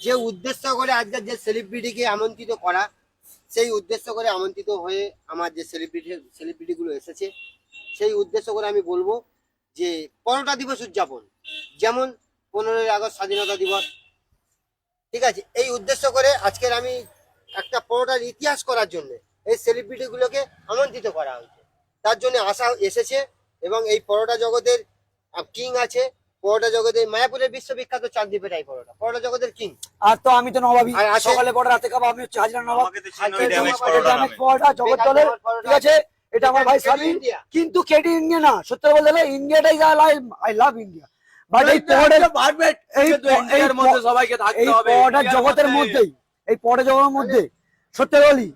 যে উদ্দেশ্য করে আজকের যে সেলিব্রিটিকে আমন্ত্রিত করা, সেই উদ্দেশ্য করে আমন্ত্রিত হয়ে আমার যে সেলিব্রিটি গুলো এসেছে, সেই উদ্দেশ্য করে আমি বলবো যে পরোটা দিবস উদযাপন, যেমন 15ই আগস্ট স্বাধীনতা দিবস, ঠিক আছে, এই উদ্দেশ্য করে আজকের আমি একটা পরোটার ইতিহাস করার জন্য এই সেলিব্রিটি গুলোকে আমন্ত্রিত করা হয়েছে। তার জন্য আসা এসেছে এবং এই পরোটা জগতের কিং আছে, পরোটা জগতের মায়াপুরের বিশ্ববিখ্যাত চাঁদদ্বীপের এই পরোটা জগতের কিং। আর তো আমি তো নবাবী, সকালে পরোটা রাতে খাবো, আমি হচ্ছে হাজিরা নবাব। পরোটা জগৎ দলের, ঠিক আছে, এটা আমার ভাই স্বাধীন, কিন্তু কেডি ইন্ডিয়া না। সত্যি বলতে গেলে ইন্ডিয়াটাই আই লাভ ইন্ডিয়া। বাট এই পরোটার জগতের মধ্যেই, এই পরোটা জগতের মধ্যে সত্যি বলি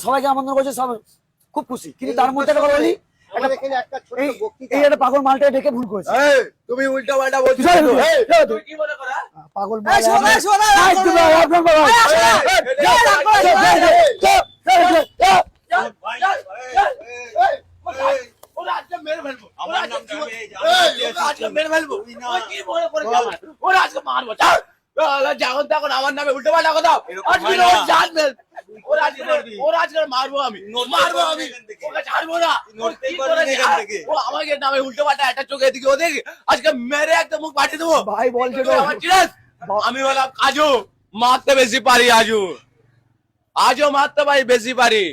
সবাইকে আমন্ত্রণ করছে, খুব খুশি। কিন্তু তার মধ্যে একটা বলি, পাগল মালটা ডেকে ভুল করেছে। তুমি উল্টা পাল্টা বলছো, পাগল যখন তখন আমার নামে উল্টো পাল্টা কথা মারবো আমি ওকে ছাড়বো না। ও আমাকে নামে উল্টো পাল্টা একটা চোখে দিকে ও দেখে আজকে মেরে একটা মুখ পাঠিয়ে দেবো। ভাই বলছে আমি বললাম আজও মারতে বেশি পারি, আজও মারতে পারি বেশি পারি।